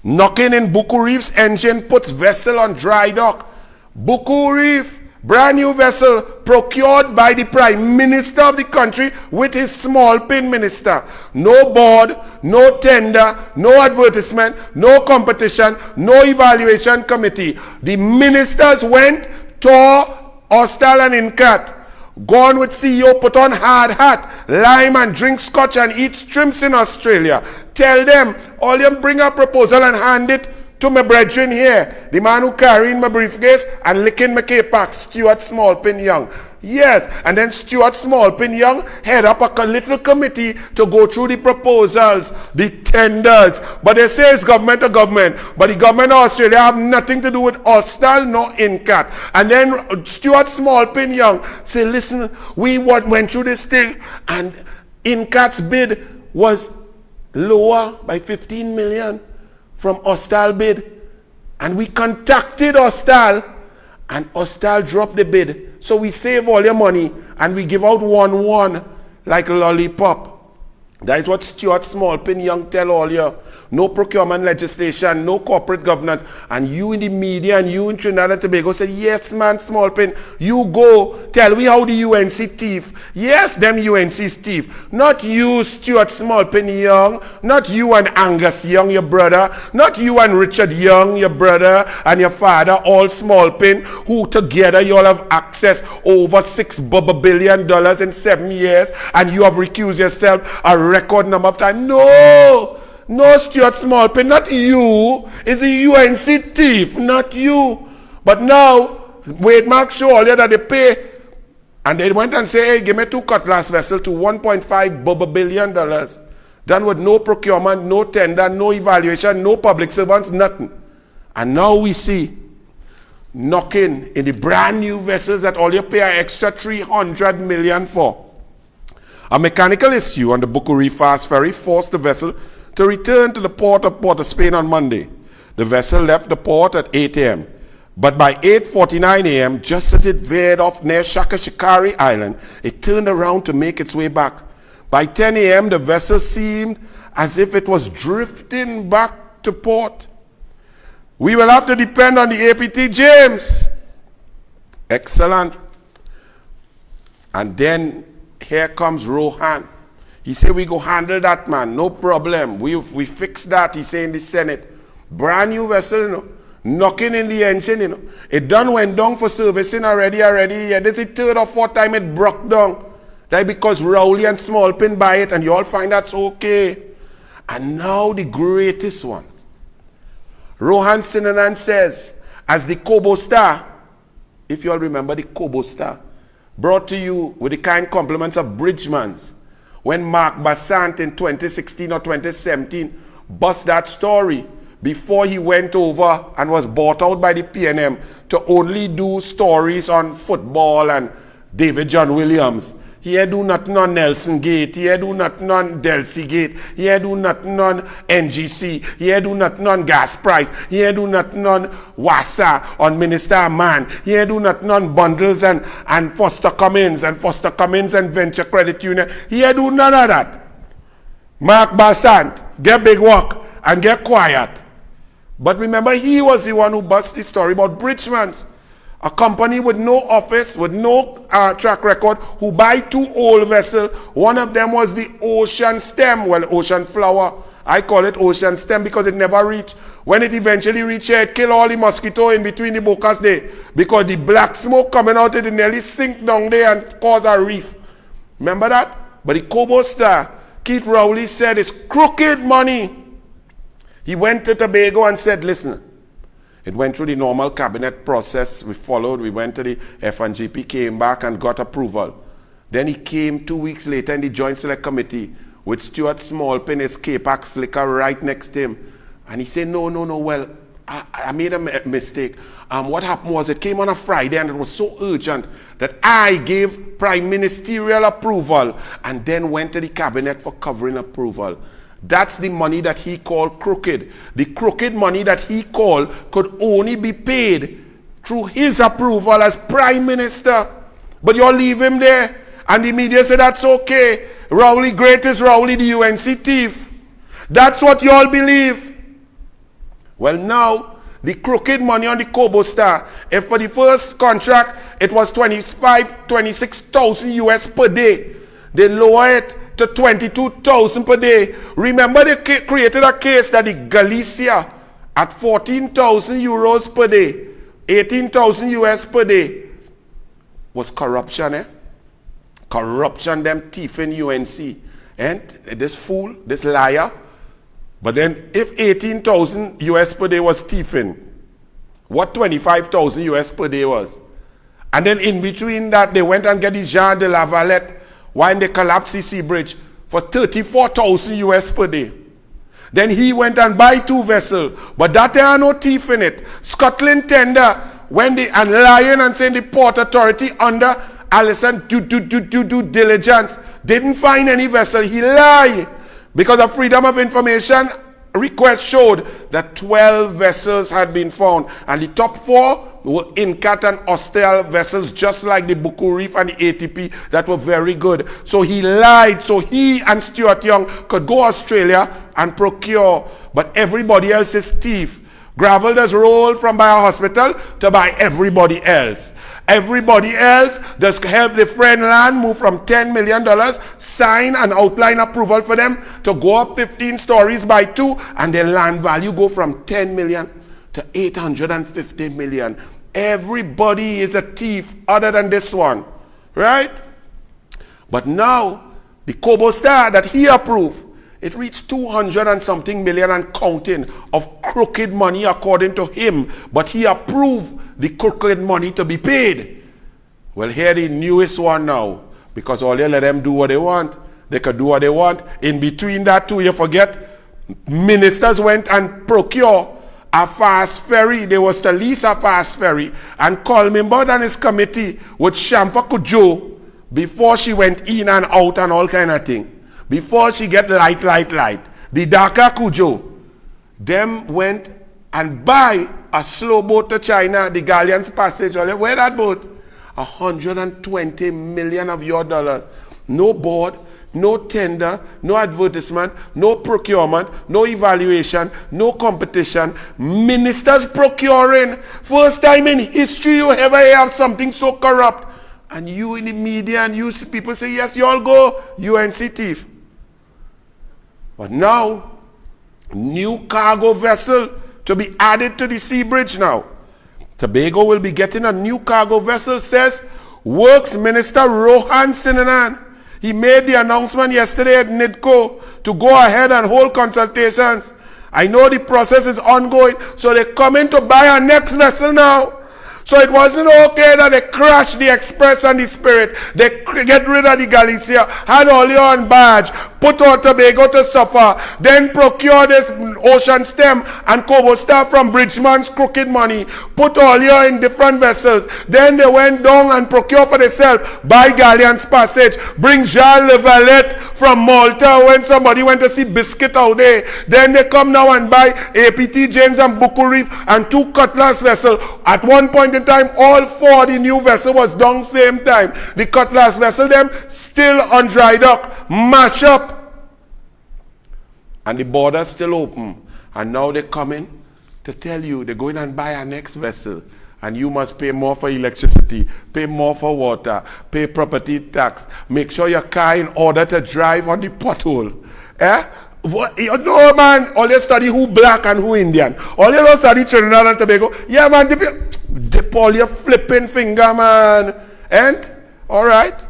Knocking in Buku Reef's engine puts vessel on dry dock. Buku Reef, brand new vessel procured by the Prime Minister of the country with his small pin minister. No board, no tender, no advertisement, no competition, no evaluation committee. The ministers went, tore Hostel and Incat. Gone with CEO, put on hard hat, lime and drink scotch and eat shrimps in Australia. Tell them, all them bring a proposal and hand it to my brethren here. The man who carrying my briefcase and licking my K-Pack, Stuart Smallpin Young. Yes, and then Stuart Smallpin Young head up a little committee to go through the proposals, the tenders. But they say it's government to government. But the government of Australia have nothing to do with Hostel nor Incat. And then Stuart Smallpin Young say, listen, we went through this thing and Incat's bid was lower by 15 million from Hostel bid. And we contacted Hostel and Hostel dropped the bid. So we save all your money and we give out 1-1 like lollipop. That is what Stuart Smallpin Young tell all you. No procurement legislation, no corporate governance. And you in the media and you in Trinidad and Tobago say, yes man, Smallpin, you go tell me how the UNC thief. Yes, them UNC's thief. Not you, Stuart Smallpin Young. Not you and Angus Young, your brother. Not you and Richard Young, your brother and your father, all Smallpin, who together you all have access over $6 billion in 7 years. And you have recused yourself a record number of times. No! No, Stuart Smallpin, not you. It's the UNC thief, not you. But now, Wade Mark show all you that they pay. And they went and say, hey, give me 2 cutlass vessels to $1.5 billion. Done with no procurement, no tender, no evaluation, no public servants, nothing. And now we see knocking in the brand new vessels that all you pay an extra $300 million for. A mechanical issue on the Buku Reef fast ferry forced the vessel to return to the port of Port of Spain on Monday. The vessel left the port at 8 a.m. But by 8:49 a.m., just as it veered off near Shakashikari Island, it turned around to make its way back. By 10 a.m., the vessel seemed as if it was drifting back to port. We will have to depend on the APT, James. Excellent. And then here comes Rohan. He said, we go handle that, man. No problem. We fix that, he said in the Senate. Brand new vessel, you know. Knocking in the engine, you know. It done went down for servicing already. Yeah, this is the 3rd or 4th time it broke down. That because ROWLEY and Smallpin buy it and you all find that's okay. And now the greatest one. Rohan Sinanan says, as the Kobo Star, if you all remember the Kobo Star, brought to you with the kind compliments of Bridgemans, when Mark Bassant in 2016 or 2017 bust that story before he went over and was bought out by the PNM to only do stories on football and David John Williams. He had do nothing on Nelson Gate. He had do nothing on Delsey Gate. He had do nothing on NGC. He had do nothing on gas price. He had do nothing on WASA, on Minister Man. He had do nothing on bundles and Foster Cummins and Venture Credit Union. He had do none of that. Mark Bassant, get big work and get quiet. But remember, he was the one who bust the story about Bridgemans. A company with no office, with no track record, who buy 2 old vessels. One of them was the Ocean Stem, well, Ocean Flower. I call it Ocean Stem because it never reached. When it eventually reached here, it killed all the mosquito in between the bocas there. Because the black smoke coming out, it nearly sink down there and cause a reef. Remember that? But the Kobo Star, Keith Rowley said, it's crooked money. He went to Tobago and said, listen, it went through the normal cabinet process. We followed. We went to the FNGP, came back and got approval. Then he came 2 weeks later in the Joint Select Committee with Stuart Smallpin, his K-Pack slicker right next to him. And he said, no, well, I made a mistake. What happened was it came on a Friday and it was so urgent that I gave prime ministerial approval and then went to the cabinet for covering approval. That's the money that he called crooked. The crooked money that he called could only be paid through his approval as prime minister. But you all leave him there. And the media say that's okay. ROWLEY, greatest ROWLEY, the UNC thief. That's what you all believe. Well, now, the crooked money on the Kobo Star, if for the first contract, it was 26,000 US per day, they lower it to 22,000 per day. Remember, they created a case that the Galicia at 14,000 euros per day, 18,000 US per day, was corruption, Corruption, them thieving UNC. And this fool, this liar. But then if 18,000 US per day was thieving, what 25,000 US per day was? And then in between that, they went and get the Jean de la Valette when they collapsed the sea bridge for 34,000 US per day. Then he went and buy 2 vessels, but that there are no thief in it. Scotland tender when they and lying and saying the port authority under Allison due diligence didn't find any vessel. He lied because the Freedom of Information request showed that 12 vessels had been found, and the top 4 were Incat and hostile vessels, just like the Buku Reef and the ATP that were very good. So he lied so he and Stuart Young could go Australia and procure, but everybody else is thief. Gravel does roll from by a hospital to by everybody else. Everybody else does help the friend land move from $10 million, sign an outline approval for them to go up 15 stories by 2, and their land value go from 10 million to 850 million. Everybody is a thief other than this one, right? But now, the Kobo Star that he approved, it reached 200 and something million and counting of crooked money according to him. But he approved the crooked money to be paid. Well, here the newest one now. Because all you let them do what they want. They could do what they want. In between that too, you forget, ministers went and procured a fast ferry. They was to lease a fast ferry. And Colmimbo and his committee would Shamfa Kujo before she went in and out and all kind of thing. Before she get light. The Dhaka Kujo, them went and buy a slow boat to China, the Galleon's Passage. Where that boat? 120 million of your dollars. No board, no tender, no advertisement, no procurement, no evaluation, no competition. Ministers procuring. First time in history you ever have something so corrupt. And you in the media and you people say, yes, you all go, UNC thief. But now, new cargo vessel to be added to the sea bridge now. Tobago will be getting a new cargo vessel, says Works Minister Rohan Sinanan. He made the announcement yesterday at NIDCO to go ahead and hold consultations. I know the process is ongoing, so they're coming to buy a next vessel now. So it wasn't okay that they crashed the Express and the Spirit. They get rid of the Galicia, had all your on barge, put out Tobago to suffer, then procure this Ocean Stem and Kobo Star from Bridgman's crooked money, put all your in different vessels. Then they went down and procure for themselves, buy Galleon's Passage, bring Jean Le Valette from Malta when somebody went to see Biscuit out there. Then they come now and buy APT James and Buku Reef and 2 Cutlass vessels. At one point in time, all 4 the new vessel was done same time. The Cutlass vessel them still on dry dock, mash up. And the border still open. And now they're coming to tell you they're going and buy a next vessel. And you must pay more for electricity, pay more for water, pay property tax. Make sure your car in order to drive on the pothole. You know, man, all you study who black and who Indian. All you don't study Trinidad and Tobago. Yeah, man, dip all your flipping finger, man. And, all right.